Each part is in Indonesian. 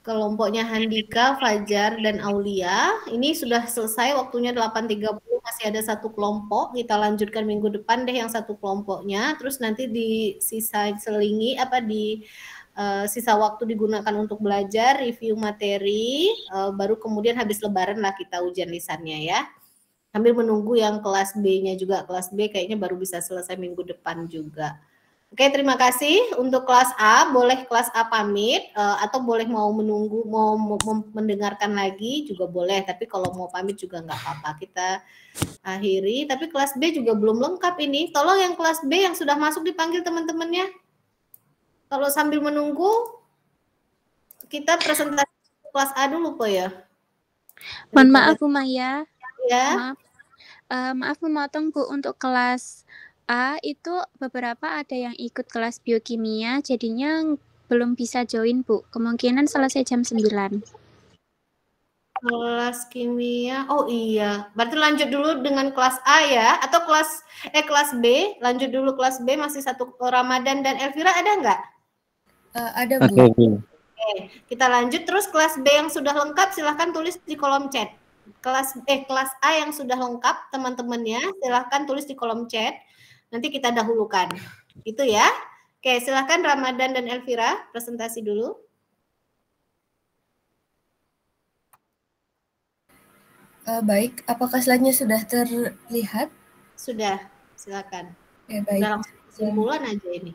kelompoknya Handika, Fajar, dan Aulia. Ini sudah selesai waktunya 8.30, masih ada satu kelompok. Kita lanjutkan minggu depan deh yang satu kelompoknya. Terus nanti di sisa selingi di sisa waktu digunakan untuk belajar, review materi, baru kemudian habis lebaran lah kita ujian lisannya ya. Sambil menunggu yang kelas B-nya juga. Kelas B kayaknya baru bisa selesai minggu depan juga. Oke, terima kasih. Untuk kelas A, boleh kelas A pamit, atau boleh mau menunggu, mau mendengarkan lagi juga boleh. Tapi kalau mau pamit juga nggak apa-apa. Kita akhiri. Tapi kelas B juga belum lengkap ini. Tolong yang kelas B yang sudah masuk dipanggil teman-temannya. Kalau sambil menunggu, kita presentasi kelas A dulu, Po ya. Mohon maaf, Bu Maya. Ya. Maaf memotong, Bu. Untuk kelas A itu beberapa ada yang ikut kelas biokimia, jadinya belum bisa join, Bu. Kemungkinan selesai jam 9. Kelas kimia. Oh iya, berarti lanjut dulu dengan kelas A ya, atau kelas B, lanjut dulu kelas B, masih satu. Ramadan dan Elvira ada nggak? Ada, Bu. Oke, kita lanjut. Terus kelas B yang sudah lengkap silahkan tulis di kolom chat. Kelas A yang sudah lengkap teman-temannya silahkan tulis di kolom chat. Nanti kita dahulukan. Gitu ya. Oke, silahkan Ramadan dan Elvira presentasi dulu. Baik, apakah slide-nya sudah terlihat? Sudah, silakan. Ya, baik. Udah langsung kesimpulan aja ini.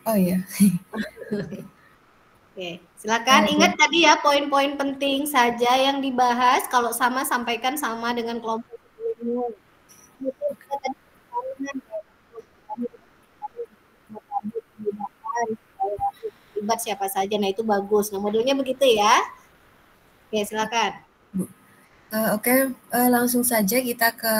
Oh iya. Oke, silakan. Ingat tadi ya poin-poin penting saja yang dibahas. Kalau sama sampaikan sama dengan kelompok sebelumnya. Terlibat siapa saja. Nah, itu bagus. Nah, modelnya begitu ya. Oke, silakan. Oke, langsung saja kita ke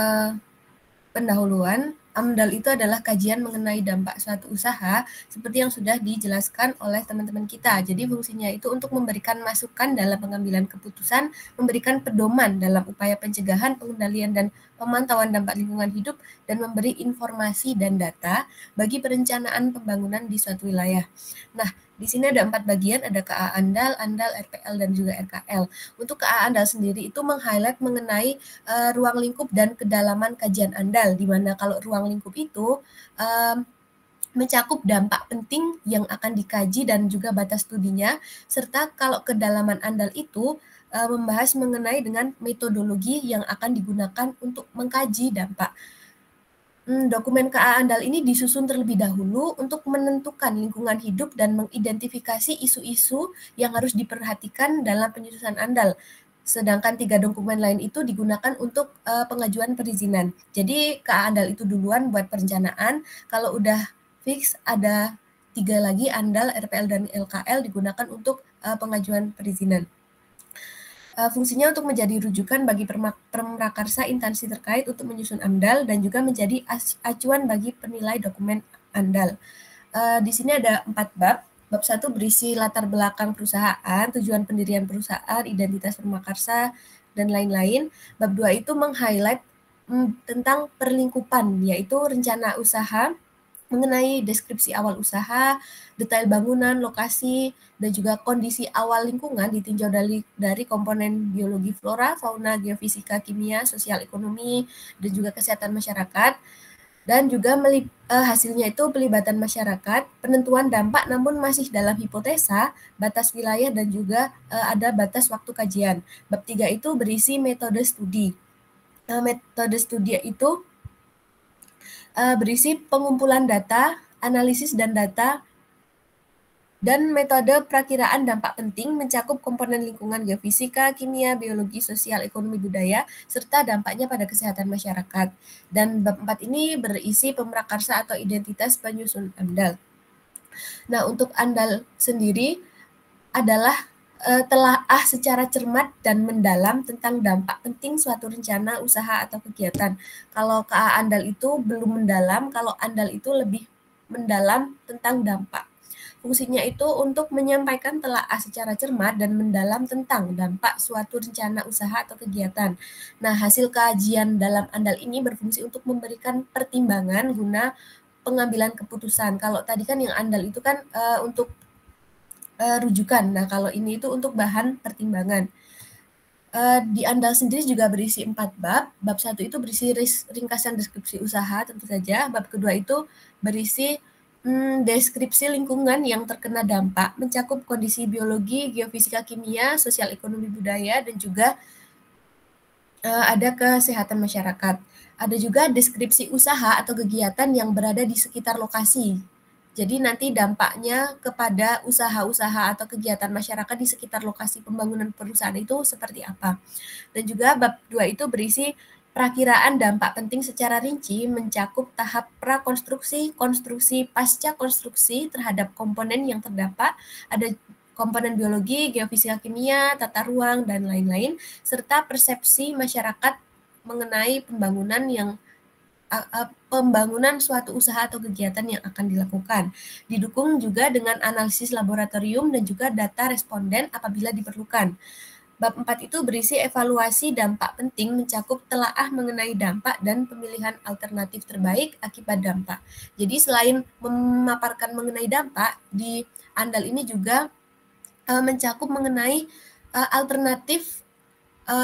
pendahuluan. AMDAL itu adalah kajian mengenai dampak suatu usaha seperti yang sudah dijelaskan oleh teman-teman kita. Jadi fungsinya itu untuk memberikan masukan dalam pengambilan keputusan, memberikan pedoman dalam upaya pencegahan, pengendalian, dan pemantauan dampak lingkungan hidup, dan memberi informasi dan data bagi perencanaan pembangunan di suatu wilayah. Nah, di sini ada 4 bagian, ada KA ANDAL, RPL, dan juga RKL. Untuk KA ANDAL sendiri itu meng-highlight mengenai ruang lingkup dan kedalaman kajian ANDAL, di mana kalau ruang lingkup itu mencakup dampak penting yang akan dikaji dan juga batas studinya, serta kalau kedalaman ANDAL itu membahas mengenai dengan metodologi yang akan digunakan untuk mengkaji dampak. Dokumen KA ANDAL ini disusun terlebih dahulu untuk menentukan lingkungan hidup dan mengidentifikasi isu-isu yang harus diperhatikan dalam penyusunan ANDAL. Sedangkan 3 dokumen lain itu digunakan untuk pengajuan perizinan. Jadi KA ANDAL itu duluan buat perencanaan. Kalau udah fix ada 3 lagi ANDAL, RPL, dan LKL digunakan untuk pengajuan perizinan. Fungsinya untuk menjadi rujukan bagi pemrakarsa instansi terkait untuk menyusun AMDAL dan juga menjadi acuan bagi penilai dokumen AMDAL. Di sini ada 4 bab. Bab 1 berisi latar belakang perusahaan, tujuan pendirian perusahaan, identitas pemrakarsa, dan lain-lain. Bab 2 itu meng-highlight tentang perlingkupan, yaitu rencana usaha, mengenai deskripsi awal usaha, detail bangunan, lokasi, dan juga kondisi awal lingkungan ditinjau dari komponen biologi flora, fauna, geofisika, kimia, sosial ekonomi, dan juga kesehatan masyarakat. Dan juga hasilnya itu pelibatan masyarakat, penentuan dampak namun masih dalam hipotesa, batas wilayah, dan juga ada batas waktu kajian. Bab 3 itu berisi metode studi. Metode studi itu berisi pengumpulan data, analisis dan data, dan metode perakiraan dampak penting mencakup komponen lingkungan geofisika, kimia, biologi, sosial, ekonomi, budaya, serta dampaknya pada kesehatan masyarakat. Dan bab 4 ini berisi pemrakarsa atau identitas penyusun AMDAL. Nah, untuk AMDAL sendiri adalah telaah secara cermat dan mendalam tentang dampak penting suatu rencana, usaha, atau kegiatan. Kalau KA ANDAL itu belum mendalam, kalau ANDAL itu lebih mendalam tentang dampak. Fungsinya itu untuk menyampaikan telaah secara cermat dan mendalam tentang dampak suatu rencana usaha atau kegiatan. Nah, hasil kajian dalam ANDAL ini berfungsi untuk memberikan pertimbangan guna pengambilan keputusan. Kalau tadi kan yang ANDAL itu kan untuk rujukan. Nah, kalau ini itu untuk bahan pertimbangan. Di Andal sendiri juga berisi 4 bab. Bab 1 itu berisi ringkasan deskripsi usaha tentu saja. Bab kedua itu berisi deskripsi lingkungan yang terkena dampak, mencakup kondisi biologi, geofisika, kimia, sosial ekonomi budaya, dan juga ada kesehatan masyarakat. Ada juga deskripsi usaha atau kegiatan yang berada di sekitar lokasi. Jadi nanti dampaknya kepada usaha-usaha atau kegiatan masyarakat di sekitar lokasi pembangunan perusahaan itu seperti apa. Dan juga bab 2 itu berisi perakiraan dampak penting secara rinci, mencakup tahap prakonstruksi, konstruksi, pasca konstruksi terhadap komponen yang terdampak, ada komponen biologi, geofisika kimia, tata ruang, dan lain-lain, serta persepsi masyarakat mengenai pembangunan suatu usaha atau kegiatan yang akan dilakukan. Didukung juga dengan analisis laboratorium dan juga data responden apabila diperlukan. Bab 4 itu berisi evaluasi dampak penting, mencakup telaah mengenai dampak dan pemilihan alternatif terbaik akibat dampak. Jadi selain memaparkan mengenai dampak, di Andal ini juga mencakup mengenai alternatif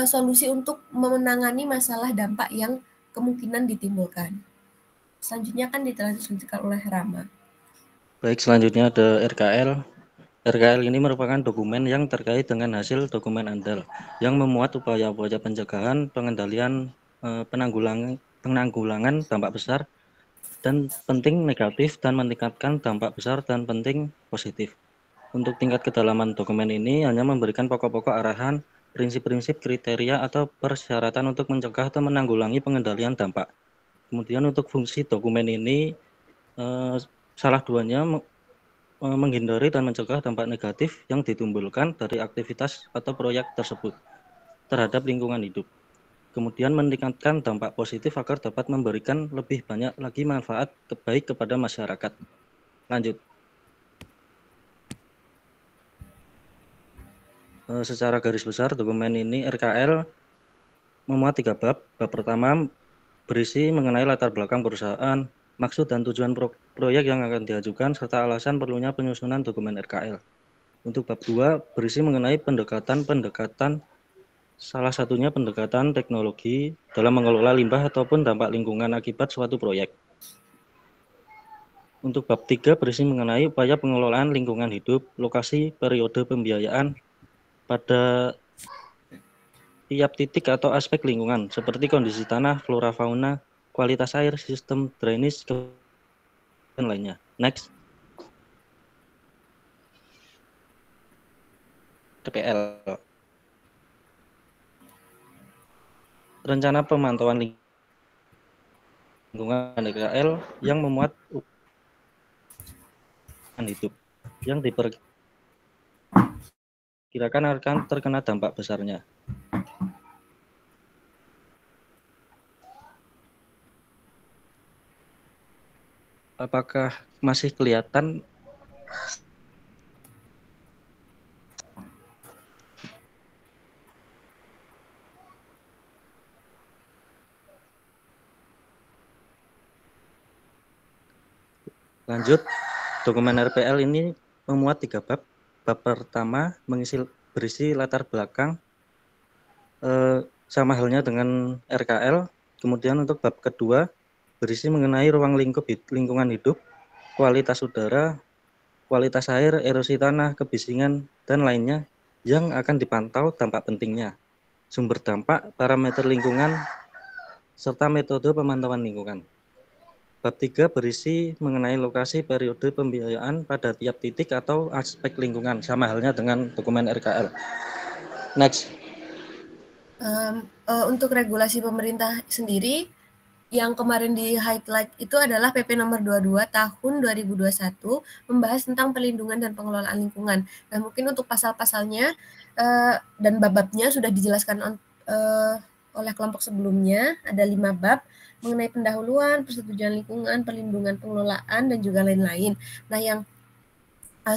solusi untuk menangani masalah dampak yang kemungkinan ditimbulkan. Selanjutnya kan dilanjutkan oleh Rama. Baik, selanjutnya ada RKL. RKL ini merupakan dokumen yang terkait dengan hasil dokumen Andal yang memuat upaya-upaya pencegahan, pengendalian, penanggulangan dampak besar dan penting negatif dan meningkatkan dampak besar dan penting positif. Untuk tingkat kedalaman dokumen ini hanya memberikan pokok-pokok arahan, prinsip-prinsip, kriteria, atau persyaratan untuk mencegah atau menanggulangi pengendalian dampak. Kemudian untuk fungsi dokumen ini, salah duanya menghindari dan mencegah dampak negatif yang ditimbulkan dari aktivitas atau proyek tersebut terhadap lingkungan hidup. Kemudian meningkatkan dampak positif agar dapat memberikan lebih banyak lagi manfaat baik kepada masyarakat. Lanjut. Secara garis besar dokumen ini RKL memuat 3 bab. Bab pertama berisi mengenai latar belakang perusahaan, maksud dan tujuan proyek yang akan diajukan, serta alasan perlunya penyusunan dokumen RKL. Untuk bab 2 berisi mengenai pendekatan, salah satunya pendekatan teknologi dalam mengelola limbah ataupun dampak lingkungan akibat suatu proyek. Untuk bab 3 berisi mengenai upaya pengelolaan lingkungan hidup, lokasi, periode pembiayaan pada tiap titik atau aspek lingkungan, seperti kondisi tanah, flora fauna, kualitas air, sistem drainase, dan lainnya. Next. RPL. Rencana pemantauan lingkungan RKL yang memuat hidup yang diperkirakan akan terkena dampak besarnya. Apakah masih kelihatan? Lanjut, dokumen RPL ini memuat 3 bab. Bab pertama berisi latar belakang sama halnya dengan RKL. Kemudian untuk bab kedua berisi mengenai ruang lingkup lingkungan hidup, kualitas udara, kualitas air, erosi tanah, kebisingan, dan lainnya yang akan dipantau dampak pentingnya, sumber dampak, parameter lingkungan, serta metode pemantauan lingkungan. Bab 3 berisi mengenai lokasi, periode pembiayaan pada tiap titik atau aspek lingkungan, sama halnya dengan dokumen RKL. Next. Untuk regulasi pemerintah sendiri, yang kemarin di highlight itu adalah PP nomor 22 tahun 2021 membahas tentang perlindungan dan pengelolaan lingkungan. Nah, mungkin untuk pasal-pasalnya dan bab-babnya sudah dijelaskan oleh kelompok sebelumnya. Ada 5 bab mengenai pendahuluan, persetujuan lingkungan, perlindungan, pengelolaan, dan juga lain-lain. Nah, yang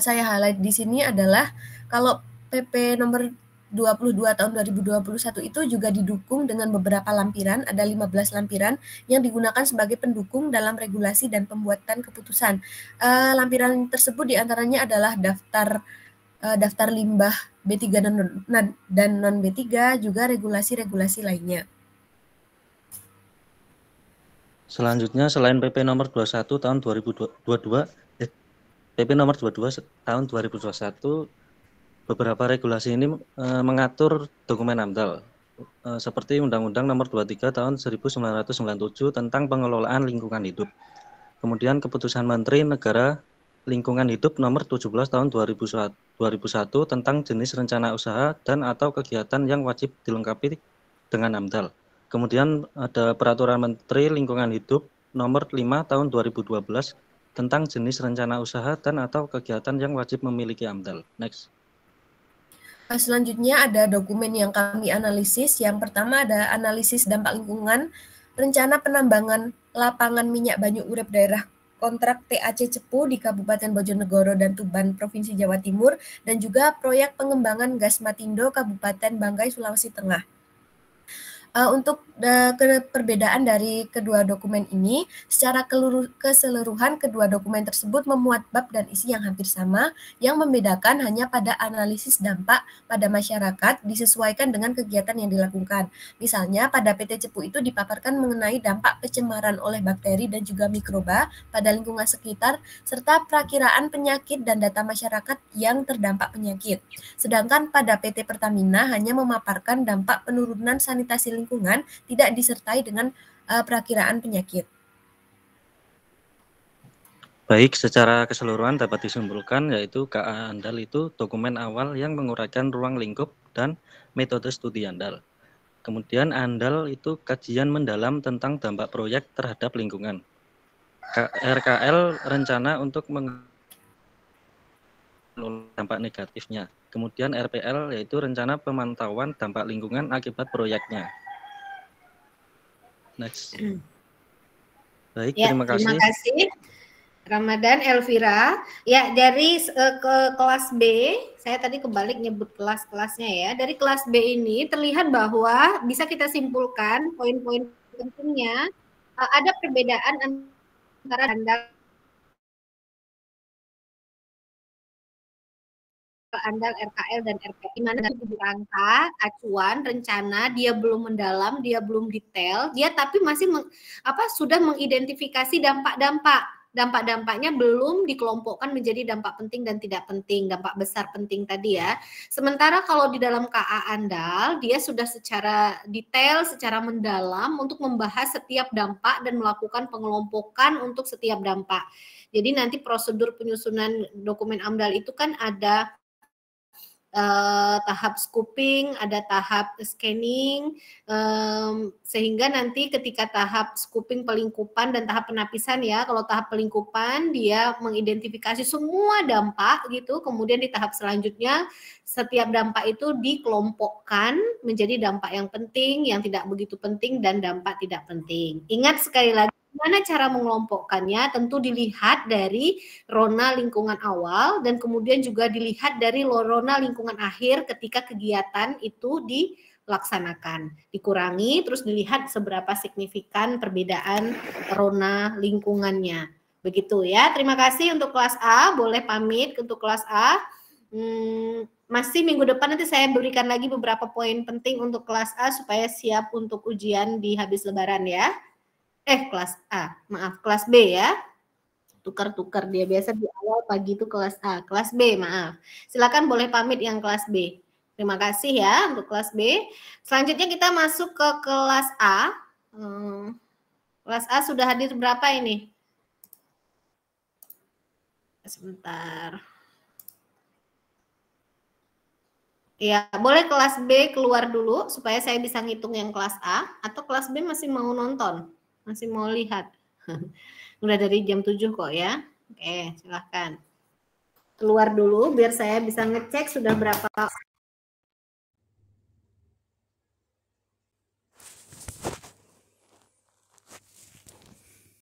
saya highlight di sini adalah kalau PP nomor 22 tahun 2021 itu juga didukung dengan beberapa lampiran, ada 15 lampiran yang digunakan sebagai pendukung dalam regulasi dan pembuatan keputusan. Lampiran tersebut diantaranya adalah daftar daftar limbah B3 dan non B3, juga regulasi-regulasi lainnya. Selanjutnya, selain PP nomor 21 tahun 2022, PP nomor 22 tahun 2021, beberapa regulasi ini mengatur dokumen AMDAL, seperti Undang-Undang nomor 23 tahun 1997 tentang pengelolaan lingkungan hidup. Kemudian Keputusan Menteri Negara Lingkungan Hidup nomor 17 tahun 2001 tentang jenis rencana usaha dan atau kegiatan yang wajib dilengkapi dengan AMDAL. Kemudian ada Peraturan Menteri Lingkungan Hidup nomor 5 tahun 2012 tentang jenis rencana usaha dan atau kegiatan yang wajib memiliki AMDAL. Next. Selanjutnya ada dokumen yang kami analisis. Yang pertama ada analisis dampak lingkungan, rencana penambangan lapangan minyak banyu urip daerah kontrak TAC Cepu di Kabupaten Bojonegoro dan Tuban, Provinsi Jawa Timur, dan juga proyek pengembangan gas Matindo, Kabupaten Banggai, Sulawesi Tengah. Untuk perbedaan dari kedua dokumen ini, secara keseluruhan kedua dokumen tersebut memuat bab dan isi yang hampir sama, yang membedakan hanya pada analisis dampak pada masyarakat disesuaikan dengan kegiatan yang dilakukan. Misalnya pada PT Cepu itu dipaparkan mengenai dampak pencemaran oleh bakteri dan juga mikroba pada lingkungan sekitar, serta perakiraan penyakit dan data masyarakat yang terdampak penyakit. Sedangkan pada PT Pertamina hanya memaparkan dampak penurunan sanitasi lingkungan, tidak disertai dengan perakiraan penyakit. Baik, secara keseluruhan dapat disimpulkan yaitu KA AMDAL itu dokumen awal yang menguraikan ruang lingkup dan metode studi AMDAL. Kemudian AMDAL itu kajian mendalam tentang dampak proyek terhadap lingkungan. RKL rencana untuk dampak negatifnya. Kemudian RPL yaitu rencana pemantauan dampak lingkungan akibat proyeknya. Next. Baik, ya, terima kasih. Terima kasih. Ramadan, Elvira. Ya, dari ke kelas B, saya tadi kebalik nyebut kelas-kelasnya ya. Dari kelas B ini terlihat bahwa bisa kita simpulkan poin-poin pentingnya ada perbedaan antara AMDAL, RKL, dan RPL, di mana di rangka acuan rencana dia belum mendalam, dia belum detail, dia tapi masih sudah mengidentifikasi dampak-dampaknya belum dikelompokkan menjadi dampak penting dan tidak penting, dampak besar penting tadi ya. Sementara kalau di dalam KA AMDAL dia sudah secara detail, secara mendalam untuk membahas setiap dampak dan melakukan pengelompokan untuk setiap dampak. Jadi nanti prosedur penyusunan dokumen AMDAL itu kan ada tahap scoping, ada tahap scanning, sehingga nanti ketika tahap scoping pelingkupan dan tahap penapisan ya, kalau tahap pelingkupan dia mengidentifikasi semua dampak gitu, kemudian di tahap selanjutnya setiap dampak itu dikelompokkan menjadi dampak yang penting, yang tidak begitu penting, dan dampak tidak penting. Ingat sekali lagi, gimana cara mengelompokkannya? Tentu dilihat dari rona lingkungan awal dan kemudian juga dilihat dari rona lingkungan akhir ketika kegiatan itu dilaksanakan. Dikurangi terus dilihat seberapa signifikan perbedaan rona lingkungannya. Begitu ya. Terima kasih untuk kelas A. Boleh pamit untuk kelas A. Masih minggu depan nanti saya berikan lagi beberapa poin penting untuk kelas A supaya siap untuk ujian di habis lebaran ya. Kelas A, maaf, kelas B ya. Tukar-tukar dia, biasa di awal pagi itu kelas A, kelas B, maaf. Silakan boleh pamit yang kelas B. Terima kasih ya untuk kelas B. Selanjutnya kita masuk ke kelas A. Kelas A sudah hadir berapa ini? Sebentar. Ya, boleh kelas B keluar dulu supaya saya bisa ngitung yang kelas A, atau kelas B masih mau nonton? Masih mau lihat? Udah dari jam 7 kok ya. Oke, silahkan. Keluar dulu biar saya bisa ngecek sudah berapa